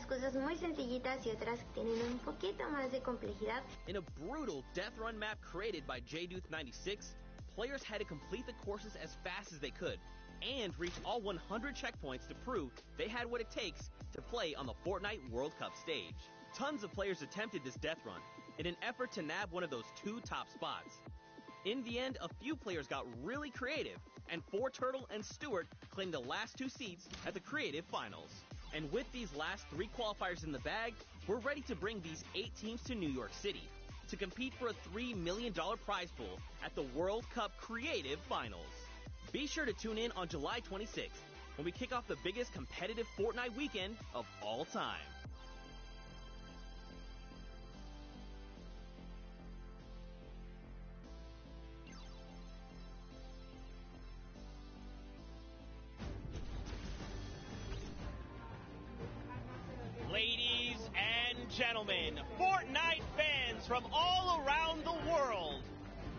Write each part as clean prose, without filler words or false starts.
cosas muy sencillitas y otras que tienen un poquito más de complejidad. In a brutal death run map created by JDuth96, players had to complete the courses as fast as they could and reach all 100 checkpoints to prove they had what it takes to play on the Fortnite World Cup stage. Tons of players attempted this death run in an effort to nab one of those 2 top spots. In the end, a few players got really creative, and Turtle and Stewart claimed the last 2 seats at the Creative Finals. And with these last 3 qualifiers in the bag, we're ready to bring these 8 teams to New York City to compete for a $3 million prize pool at the World Cup Creative Finals. Be sure to tune in on July 26th when we kick off the biggest competitive Fortnite weekend of all time. Ladies and gentlemen, Fortnite fans from all around the world,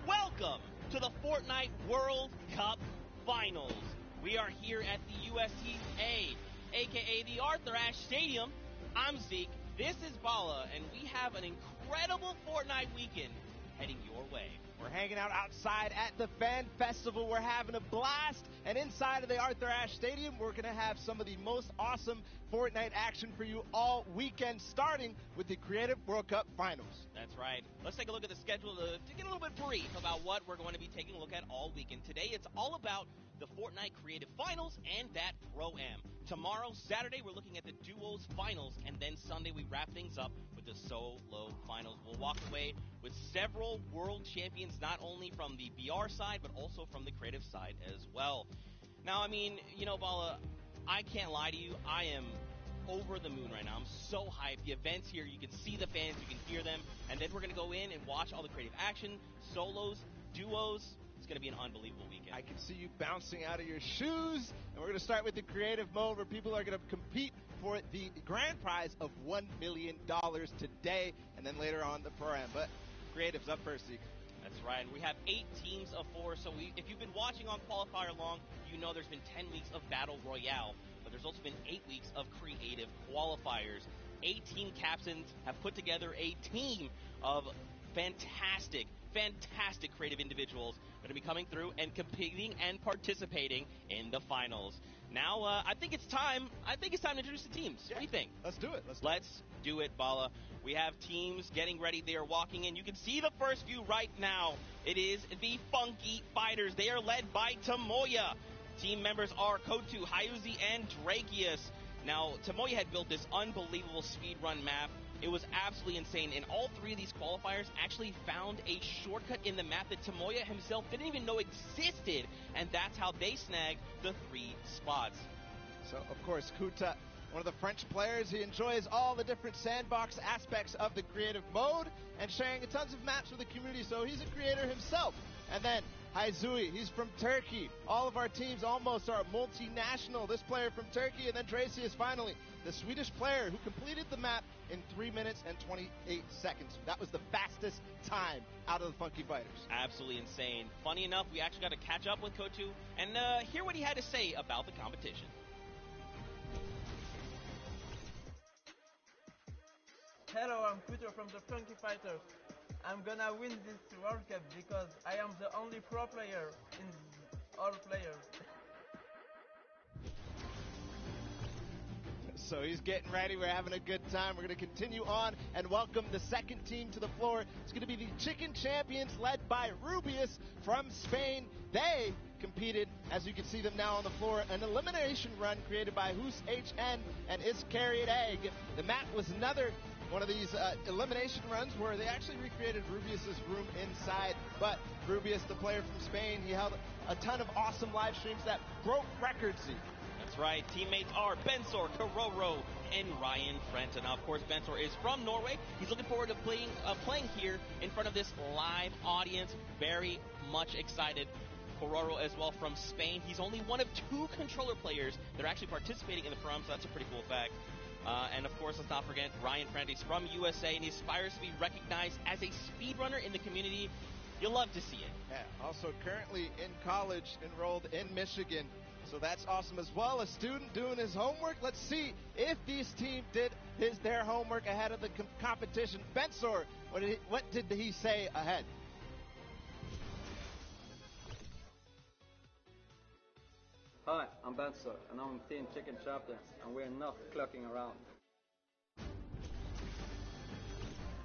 welcome to the Fortnite World Cup Finals. We are here at the USTA, aka the Arthur Ashe Stadium. I'm Zeke, this is Bala, and we have an incredible Fortnite weekend heading your way. We're hanging out outside at the Fan Festival. We're having a blast. And inside of the Arthur Ashe Stadium, we're going to have some of the most awesome Fortnite action for you all weekend, starting with the Creative World Cup Finals. That's right. Let's take a look at the schedule to get a little bit brief about what we're going to be taking a look at all weekend. Today, it's all about the Fortnite Creative Finals and that Pro-Am. Tomorrow, Saturday, we're looking at the Duos Finals, and then Sunday we wrap things up with the Solo Finals. We'll walk away with several world champions, not only from the BR side, but also from the creative side as well. Now, I mean, you know, Bala, I can't lie to you. I am over the moon right now. I'm so hyped. The event's here. You can see the fans. You can hear them. And then we're going to go in and watch all the creative action, solos, duos. It's going to be an unbelievable weekend. I can see you bouncing out of your shoes. And we're going to start with the creative mode, where people are going to compete for the grand prize of $1 million today, and then later on the Pro-Am. But creative's up first, Zeke. That's right. We have 8 teams of 4. So if you've been watching on Qualifier long, you know there's been 10 weeks of Battle Royale. But there's also been 8 weeks of creative qualifiers. 8 team captains have put together a team of fantastic creative individuals going to be coming through and competing and participating in the finals. Now, I think it's time to introduce the teams. Yeah. What do you think? Let's do it. Let's do it, Bala. We have teams getting ready. They are walking in. You can see the first few right now. It is the Funky Fighters. They are led by Tomoya. Team members are Kotu, Hyuzi, and Drakius. Now, Tomoya had built this unbelievable speedrun map. It was absolutely insane, and all 3 of these qualifiers actually found a shortcut in the map that Tomoya himself didn't even know existed, and that's how they snagged the 3 spots. So, of course, Kuta, one of the French players, he enjoys all the different sandbox aspects of the creative mode and sharing tons of maps with the community, so he's a creator himself. And then Hyuzi, he's from Turkey. All of our teams almost are multinational. This player from Turkey, and then Dracius finally, the Swedish player who completed the map in 3 minutes and 28 seconds. That was the fastest time out of the Funky Fighters. Absolutely insane. Funny enough, we actually got to catch up with Kotu and hear what he had to say about the competition. Hello, I'm Peter from the Funky Fighters. I'm gonna win this World Cup because I am the only pro player in all players. So he's getting ready. We're having a good time. We're going to continue on and welcome the second team to the floor. It's going to be the Chicken Champions, led by Rubius from Spain. They competed, as you can see them now on the floor, an elimination run created by Hoos HN and Iscariot Egg. The map was another one of these elimination runs where they actually recreated Rubius's room inside. But Rubius, the player from Spain, he held a ton of awesome live streams that broke records. That's right. Teammates are Bensor, Kororo, and Ryan Frenton. Now, of course, Bensor is from Norway. He's looking forward to playing here in front of this live audience. Very much excited. Kororo as well from Spain. He's only one of 2 controller players that are actually participating in the Pro-Am, so that's a pretty cool fact. And of course, let's not forget Ryan Frenton. He's from USA, and he aspires to be recognized as a speedrunner in the community. You'll love to see it. Yeah, also currently in college, enrolled in Michigan. So that's awesome as well. A student doing his homework. Let's see if this team did their homework ahead of the competition. Bensor, what did he say ahead? Hi, I'm Bensor, and I'm Team Chicken Champions, and we're not clucking around.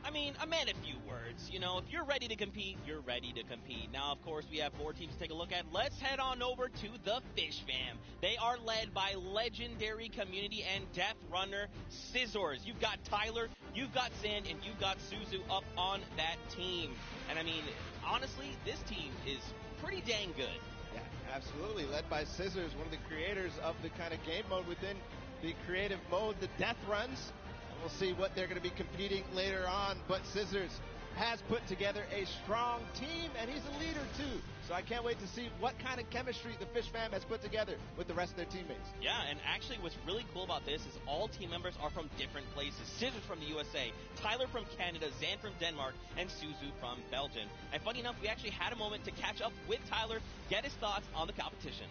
I mean, a man of few words. You know, if you're ready to compete, you're ready to compete. Now, of course, we have 4 teams to take a look at. Let's head on over to the Fish Fam. They are led by legendary community and death runner Scissors. You've got Tyler, you've got Sand, and you've got Suzu up on that team. And I mean, honestly, this team is pretty dang good. Yeah, absolutely. Led by Scissors, one of the creators of the kind of game mode within the creative mode, the death runs. We'll see what they're going to be competing later on, but Scissors has put together a strong team, and he's a leader too. So I can't wait to see what kind of chemistry the Fish Fam has put together with the rest of their teammates. Yeah, and actually what's really cool about this is all team members are from different places. Scissors from the USA, Tyler from Canada, Zan from Denmark, and Suzu from Belgium. And funny enough, we actually had a moment to catch up with Tyler, get his thoughts on the competition.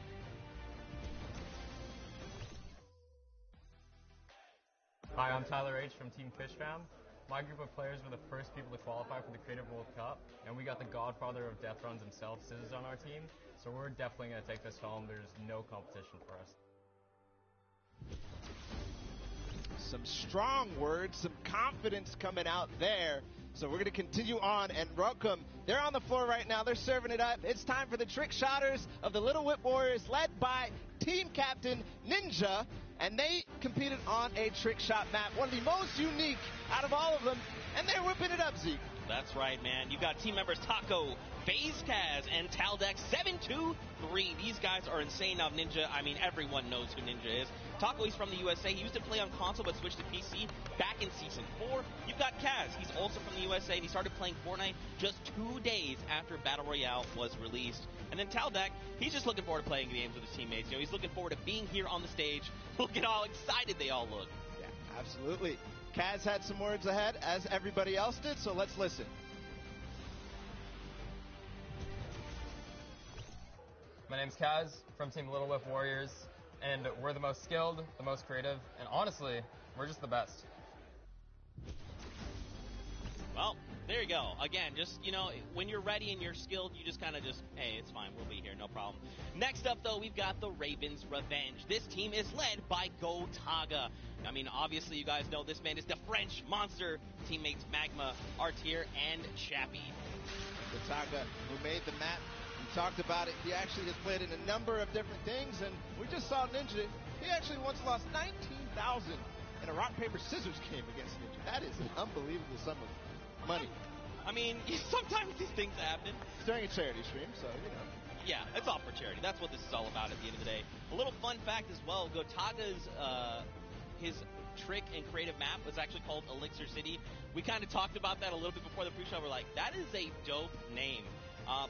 Hi, I'm Tyler H. from Team Fish Fam. My group of players were the first people to qualify for the Creative World Cup, and we got the godfather of death runs himself, Scissors, on our team, so we're definitely going to take this home. There's no competition for us. Some strong words, some confidence coming out there. So we're going to continue on and welcome. They're on the floor right now. They're serving it up. It's time for the trick shotters of the Little Whip Warriors, led by team captain Ninja. And they competed on a trick shot map, one of the most unique out of all of them. And they're whipping it up, Zeke. That's right, man. You got team members Taco, FaZe Kaz, and Taldex 723. These guys are insane. Now, Ninja, I mean, everyone knows who Ninja is. Taco, he's from the USA. He used to play on console but switched to PC back in Season 4. You've got Kaz. He's also from the USA, and he started playing Fortnite just 2 days after Battle Royale was released. And then Taldex, he's just looking forward to playing games with his teammates. You know, he's looking forward to being here on the stage. Look at how excited they all look. Yeah, absolutely. Kaz had some words ahead, as everybody else did, so let's listen. My name's Kaz from Team Little Whip Warriors, and we're the most skilled, the most creative, and honestly, we're just the best. Well, there you go. Again, just, you know, when you're ready and you're skilled, you just kind of just, hey, it's fine. We'll be here. No problem. Next up, though, we've got the Ravens Revenge. This team is led by Gotaga. I mean, obviously, you guys know this man is the French monster. Teammates Magma, Artier, and Chappie. Gotaga, who made the map, we talked about it. He actually has played in a number of different things, and we just saw Ninja. He actually once lost $19,000 in a rock, paper, scissors game against Ninja. That is an unbelievable sum of money. I mean, sometimes these things happen. It's during a charity stream, so, you know. Yeah, it's all for charity. That's what this is all about at the end of the day. A little fun fact as well, Gotaga's, his trick and creative map was actually called Elixir City. We kind of talked about that a little bit before the pre-show. We're like, that is a dope name.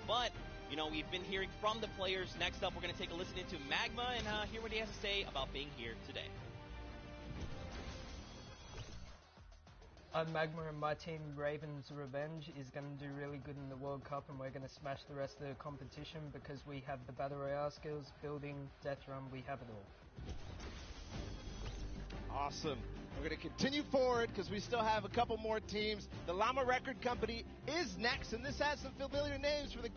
But, you know, we've been hearing from the players. Next up, we're going to take a listen into Magma and hear what he has to say about being here today. I'm Magma, and my team, Ravens Revenge, is going to do really good in the World Cup, and we're going to smash the rest of the competition because we have the Battle Royale skills, building, death run, we have it all. Awesome. We're going to continue forward because we still have a couple more teams. The Llama Record Company is next, and this has some familiar names for the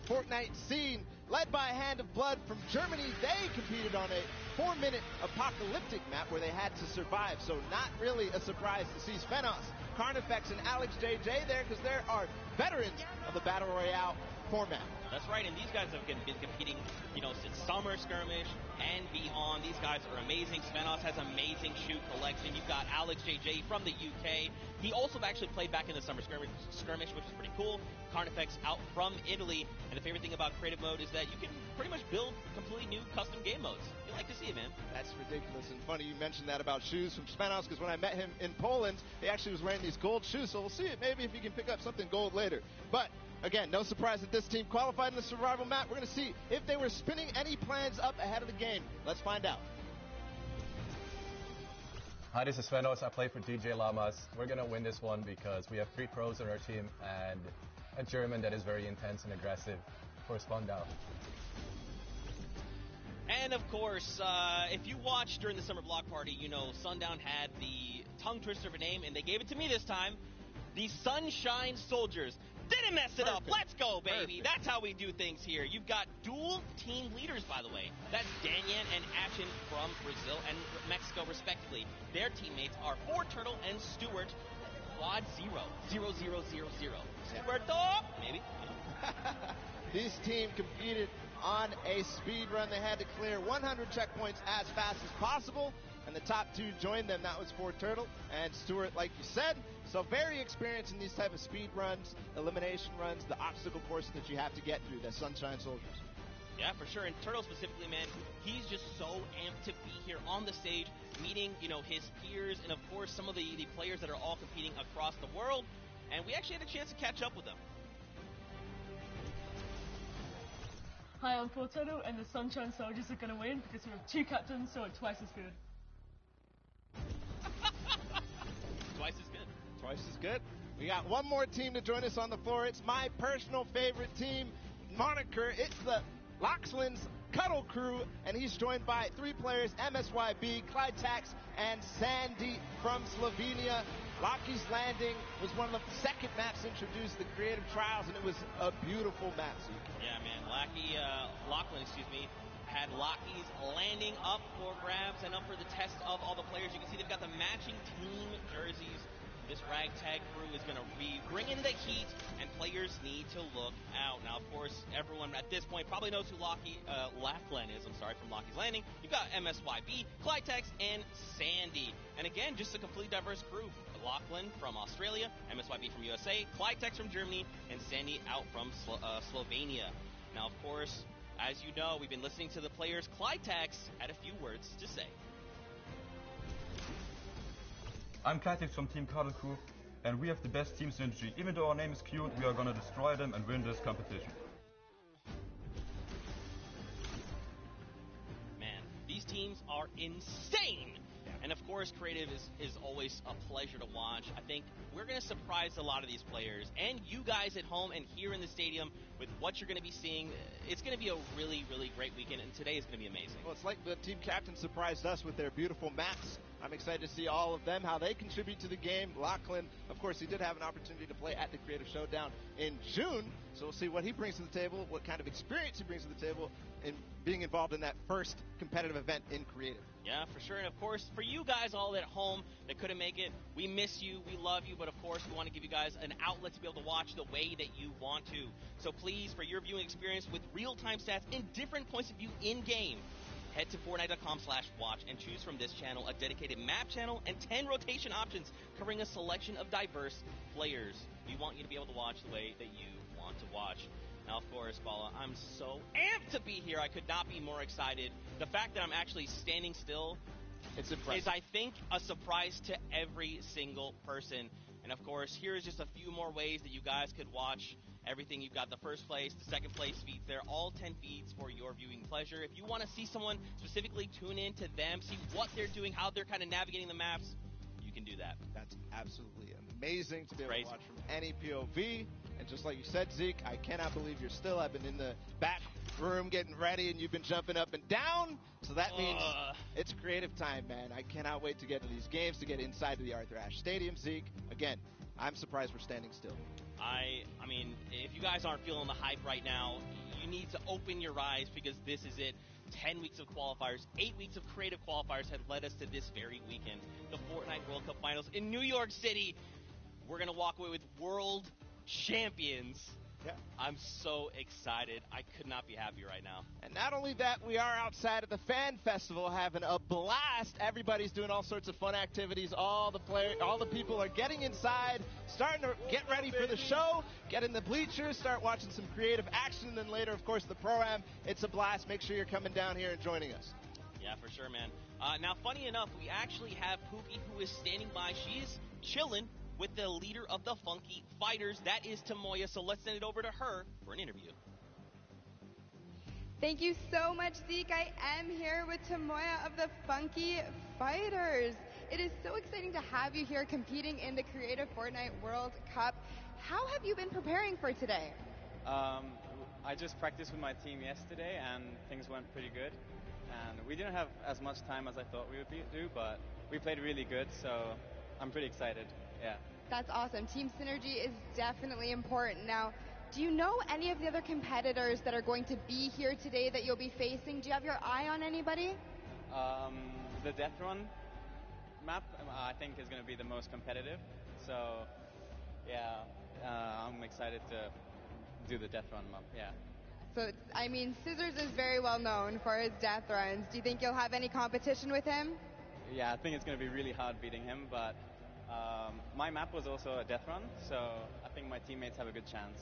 Fortnite scene. Led by a Hand of Blood from Germany, they competed on a 4-minute apocalyptic map where they had to survive, so not really a surprise to see Spenos, Carnifex, and Alex JJ there because there are veterans of the Battle Royale format. That's right, and these guys have been competing, you know, since Summer Skirmish and beyond. These guys are amazing. Spenos has amazing shoot collection. You've got Alex JJ from the UK. He also actually played back in the Summer Skirmish, which is pretty cool. Carnifex out from Italy, and the favorite thing about creative mode is that you can pretty much build completely new custom game modes. You like to see it, man. That's ridiculous and funny you mentioned that about shoes from Spenos, because when I met him in Poland, he actually was wearing these gold shoes, so we'll see it maybe if he can pick up something gold later. But again, no surprise that this team qualified in the survival map. We're going to see if they were spinning any plans up ahead of the game. Let's find out. Hi, this is Svenos. I play for DJ Lamas. We're going to win this one because we have 3 pros on our team and a German that is very intense and aggressive for Spandau. And of course, if you watched during the summer block party, you know Sundown had the tongue twister of a name, and they gave it to me this time. The Sunshine Soldiers. Didn't mess it up. Let's go, baby. That's how we do things here. You've got dual team leaders, by the way. That's Danyan and Action from Brazil and Mexico, respectively. Their teammates are Fortturtle and Stuart. Quad 0. 0, 0, 0, 0. Stuarto, maybe. This team competed on a speed run. They had to clear 100 checkpoints as fast as possible, and the top two joined them. That was Fortturtle and Stuart, like you said. So very experienced in these type of speed runs, elimination runs, the obstacle courses that you have to get through, the Sunshine Soldiers. Yeah, for sure. And Turtle specifically, man, he's just so amped to be here on the stage, meeting, you know, his peers and, of course, some of the players that are all competing across the world. And we actually had a chance to catch up with them. Hi, I'm Fortturtle, and the Sunshine Soldiers are going to win because we have two captains, so it's twice as good. Twice as good. Twice as good. We got one more team to join us on the floor. It's my personal favorite team moniker. It's the Loxland's Cuddle Crew, and he's joined by three players, MSYB, Clytax, and Sandy from Slovenia. Lockie's Landing was one of the second maps introduced, the Creative Trials, and it was a beautiful map, Zeke. Yeah, man. Lachlan, had Lockie's Landing up for grabs and up for the test of all the players. You can see they've got the matching team jerseys. This ragtag crew is going to be bringing the heat, and players need to look out. Now, of course, everyone at this point probably knows who Lachlan is. From Lockie's Landing. You've got MSYB, Clytex, and Sandy. And again, just a completely diverse group. Lachlan from Australia, MSYB from USA, Clytex from Germany, and Sandy out from Slovenia. Now, of course, as you know, we've been listening to the players. Clytex had a few words to say. I'm Clytex from Team Cuddle Crew, and we have the best team synergy. Even though our name is cute, we are gonna destroy them and win this competition. Man, these teams are insane! And of course, Creative is always a pleasure to watch. I think we're going to surprise a lot of these players and you guys at home and here in the stadium with what you're going to be seeing. It's going to be a really, really great weekend, and today is going to be amazing. Well, it's like the team captain surprised us with their beautiful maps. I'm excited to see all of them, how they contribute to the game. Lachlan, of course, he did have an opportunity to play at the Creative Showdown in June, so we'll see what he brings to the table, what kind of experience he brings to the table in being involved in that first competitive event in Creative. Yeah, for sure. And of course, for you guys all at home that couldn't make it, we miss you, we love you, but of course we want to give you guys an outlet to be able to watch the way that you want to. So please, for your viewing experience with real-time stats and different points of view in-game, head to Fortnite.com/watch and choose from this channel a dedicated map channel and 10 rotation options covering a selection of diverse players. We want you to be able to watch the way that you want to watch. Now, of course, Bala, I'm so amped to be here. I could not be more excited. The fact that I'm actually standing still is, I think, a surprise to every single person. And, of course, here's just a few more ways that you guys could watch everything. You've got the first place, the second place feeds. They're all 10 feeds for your viewing pleasure. If you want to see someone specifically, tune in to them, see what they're doing, how they're kind of navigating the maps, you can do that. That's absolutely amazing to be able to watch from any POV. And just like you said, Zeke, I cannot believe you're still. I've been in the back room getting ready, and you've been jumping up and down. So that means it's creative time, man. I cannot wait to get to these games, to get inside to the Arthur Ashe Stadium, Zeke. Again, I'm surprised we're standing still. I mean, if you guys aren't feeling the hype right now, you need to open your eyes because this is it. 10 weeks of qualifiers, 8 weeks of creative qualifiers have led us to this very weekend, the Fortnite World Cup Finals in New York City. We're going to walk away with world champions. Yeah. I'm so excited. I could not be happier right now. And not only that, we are outside of the fan festival having a blast. Everybody's doing all sorts of fun activities. All the people are getting inside, starting to get ready for the show, get in the bleachers, start watching some creative action, and then later, of course, the pro-am. It's a blast. Make sure you're coming down here and joining us. Yeah, for sure, man. Now, funny enough, we actually have Pookie, who is standing by. She's chilling with the leader of the Funky Fighters. That is Tamoya, so let's send it over to her for an interview. Thank you so much, Zeke. I am here with Tamoya of the Funky Fighters. It is so exciting to have you here competing in the Creative Fortnite World Cup. How have you been preparing for today? I just practiced with my team yesterday, and things went pretty good. We didn't have as much time as I thought we would do, but we played really good, so I'm pretty excited. Yeah. That's awesome. Team synergy is definitely important. Now, do you know any of the other competitors that are going to be here today that you'll be facing? Do you have your eye on anybody? The Death Run map, I think, is going to be the most competitive. So, yeah, I'm excited to do the Death Run map. Yeah. So, I mean, Scissors is very well known for his death runs. Do you think you'll have any competition with him? Yeah, I think it's going to be really hard beating him, but my map was also a death run, so I think my teammates have a good chance.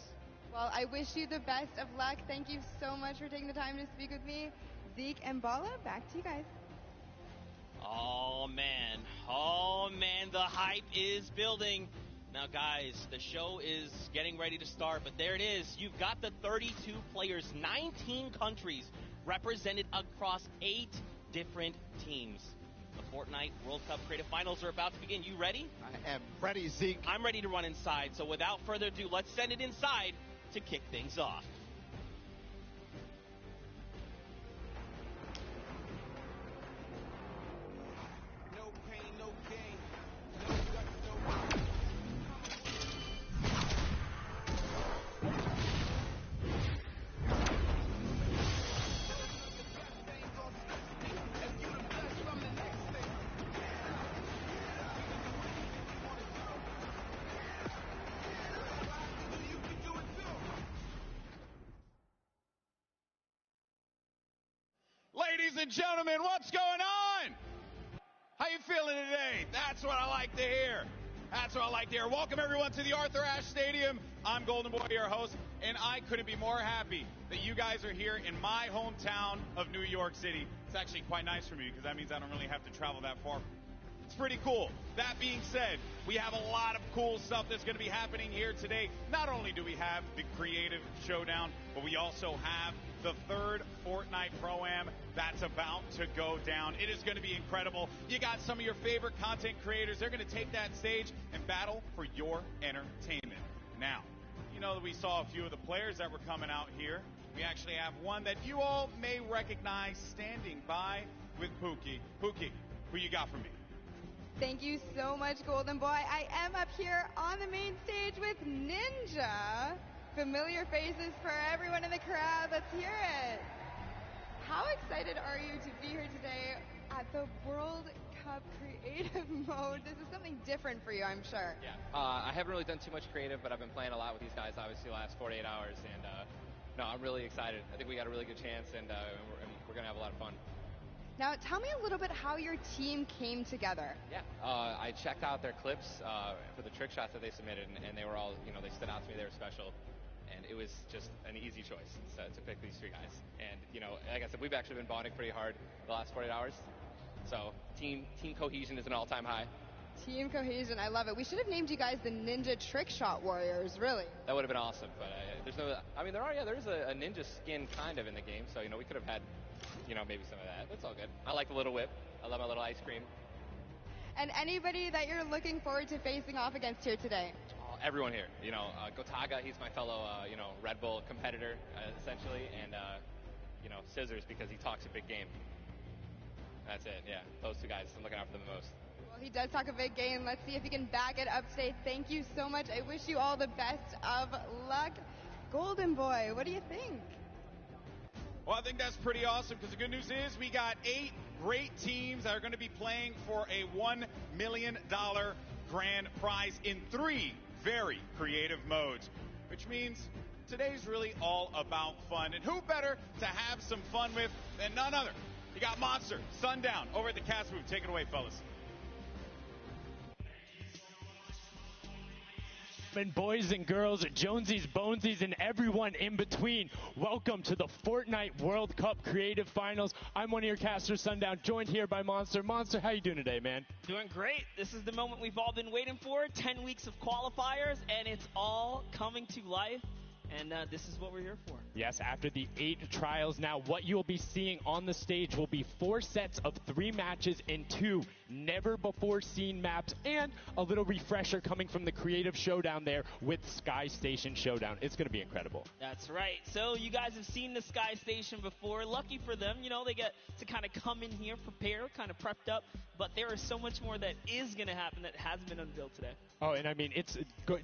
Well, I wish you the best of luck. Thank you so much for taking the time to speak with me. Zeke and Bala, back to you guys. Oh man, the hype is building. Now guys, the show is getting ready to start, but there it is. You've got the 32 players, 19 countries represented across 8 different teams. The Fortnite World Cup Creative Finals are about to begin. You ready? I am ready, Zeke. I'm ready to run inside, so without further ado, let's send it inside to kick things off. No pain, no gain. No guts, no Ladies and gentlemen, what's going on? How you feeling today? That's what I like to hear. That's what I like to hear. Welcome everyone to the Arthur Ashe Stadium. I'm Golden Boy, your host, and I couldn't be more happy that you guys are here in my hometown of New York City. It's actually quite nice for me because that means I don't really have to travel that far. It's pretty cool. That being said, we have a lot of cool stuff that's going to be happening here today. Not only do we have the Creative Showdown, but we also have the third Fortnite Pro-Am that's about to go down. It is going to be incredible. You got some of your favorite content creators. They're going to take that stage and battle for your entertainment. Now, you know that we saw a few of the players that were coming out here. We actually have one that you all may recognize standing by with Pookie. Pookie, who you got for me? Thank you so much, Golden Boy. I am up here on the main stage with Ninja. Familiar faces for everyone in the crowd. Let's hear it. How excited are you to be here today at the World Cup Creative Mode? This is something different for you, I'm sure. Yeah. I haven't really done too much creative, but I've been playing a lot with these guys, obviously, the last 48 hours. And no, I'm really excited. I think we got a really good chance, and we're going to have a lot of fun. Now, tell me a little bit how your team came together. Yeah, I checked out their clips for the trick shots that they submitted, and they were all, they stood out to me. They were special, and it was just an easy choice to pick these 3 guys. And, like I said, we've actually been bonding pretty hard the last 48 hours. So team cohesion is an all-time high. Team cohesion, I love it. We should have named you guys the Ninja Trick Shot Warriors, really. That would have been awesome, but there's no, there is a ninja skin kind of in the game, so, we could have had, maybe some of that. That's all good. I like the little whip. I love my little ice cream. And anybody that you're looking forward to facing off against here today? Everyone here. Gotaga, he's my fellow, Red Bull competitor, essentially, and, Scissors because he talks a big game. That's it, yeah. Those 2 guys, I'm looking out for them the most. Well, he does talk a big game. Let's see if he can back it up today. Thank you so much. I wish you all the best of luck. Golden Boy, what do you think? Well, I think that's pretty awesome because the good news is we got 8 great teams that are going to be playing for a $1 million grand prize in 3 very creative modes, which means today's really all about fun. And who better to have some fun with than none other? You got Monster, Sundown, over at the cast booth. Take it away, fellas. And boys and girls, Jonesies, Bonesies, and everyone in between, welcome to the Fortnite World Cup Creative Finals. I'm one of your casters, Sundown, joined here by Monster. Monster, how you doing today, man? Doing great. This is the moment we've all been waiting for. 10 weeks of qualifiers, and it's all coming to life. And this is what we're here for. Yes, after the 8 trials, now what you'll be seeing on the stage will be 4 sets of 3 matches in 2 never before seen maps, and a little refresher coming from the Creative Showdown there with Sky Station Showdown. It's going to be incredible. That's right. So you guys have seen the Sky Station before. Lucky for them, you know, they get to kind of come in here, prepare, kind of prepped up. But there is so much more that is going to happen that hasn't been unveiled today. Oh, and I mean,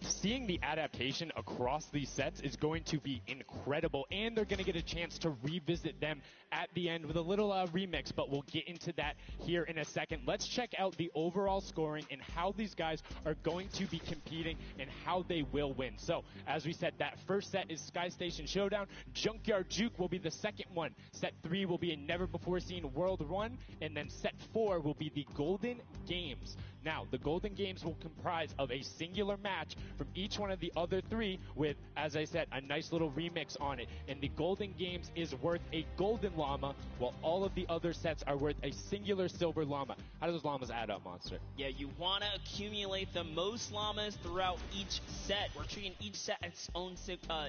seeing the adaptation across these sets is going to be incredible, and they're going to get a chance to revisit them at the end with a little remix, but we'll get into that here in a second. Let's check out the overall scoring and how these guys are going to be competing and how they will win. So, as we said, that first set is Sky Station Showdown. Junkyard Juke will be the second one. Set 3 will be a never-before-seen World Run, and then set 4 will be the Golden Games. Now, the Golden Games will comprise of a singular match from each one of the other 3 with, as I said, a nice little remix on it. And the Golden Games is worth a golden llama, while all of the other sets are worth a singular silver llama. How do those llamas add up, Monster? Yeah, you want to accumulate the most llamas throughout each set. We're treating each set as its own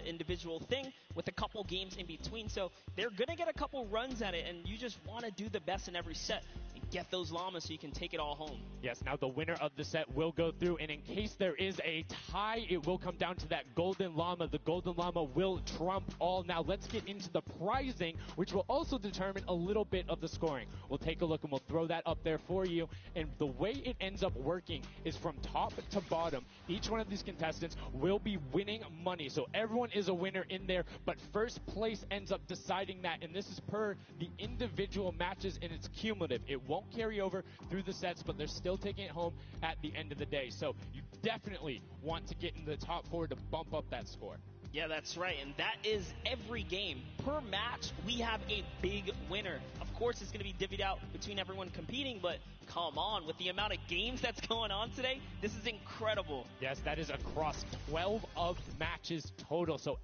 individual thing with a couple games in between. So they're going to get a couple runs at it, and you just want to do the best in every set. Get those llamas so you can take it all home. Yes, now the winner of the set will go through, and in case there is a tie, it will come down to that golden llama. The golden llama will trump all. Now let's get into the prizing, which will also determine a little bit of the scoring. We'll take a look and we'll throw that up there for you. And the way it ends up working is from top to bottom. Each one of these contestants will be winning money. So everyone is a winner in there, but first place ends up deciding that, and this is per the individual matches, and it's cumulative. It won't carry over through the sets, but they're still taking it home at the end of the day. So you definitely want to get in the top 4 to bump up that score. Yeah, that's right, and that is every game. Per match, we have a big winner. Of course, it's going to be divvied out between everyone competing, but come on, with the amount of games that's going on today, this is incredible. Yes, that is across 12 of matches total, so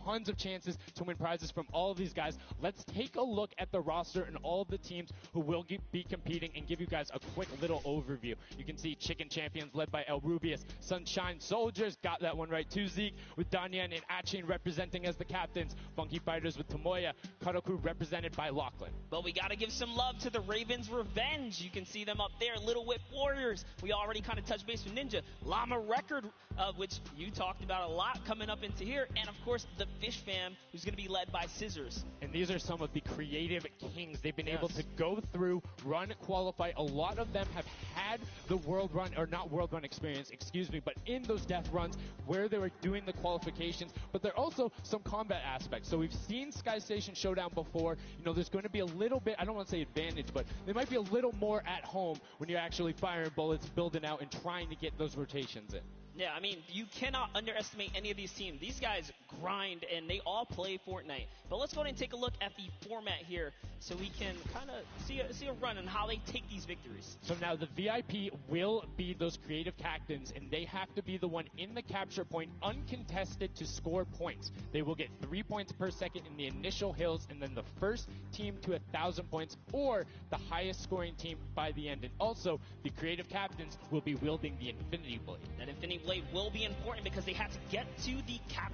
tons of chances to win prizes from all of these guys. Let's take a look at the roster and all of the teams who will be competing and give you guys a quick little overview. You can see Chicken Champions led by El Rubius, Sunshine Soldiers, got that one right too, Zeke, with Danyan and Achin representing as the captains, Funky Fighters with Tomoya, Cuddle Crew represented by Lachlan. But we got to give some love to the Ravens Revenge. You can see them up there, Little Whip Warriors. We already kind of touched base with Ninja. Llama Record, which you talked about a lot, coming up into here, and of course the Fish Fam, who's going to be led by Scissors. And these are some of the creative kings. They've been able to go through, run, qualify. A lot of them have had the world run, or not world run experience, excuse me, but in those death runs where they were doing the qualifications, but there are also some combat aspects. So we've seen Sky Station Showdown before. You know, there's going to be a little bit, I don't want to say advantage, but they might be a little more at home when you're actually firing bullets, building out, and trying to get those rotations in. Yeah, I mean, you cannot underestimate any of these teams. These guys grind, and they all play Fortnite. But let's go ahead and take a look at the format here so we can kind of see a run on how they take these victories. So now the VIP will be those creative captains, and they have to be the one in the capture point uncontested to score points. They will get 3 points per second in the initial hills, and then the first team to 1,000 points, or the highest scoring team by the end. And also, the creative captains will be wielding the Infinity Blade. That Infinity Blade will be important because they have to get to the cap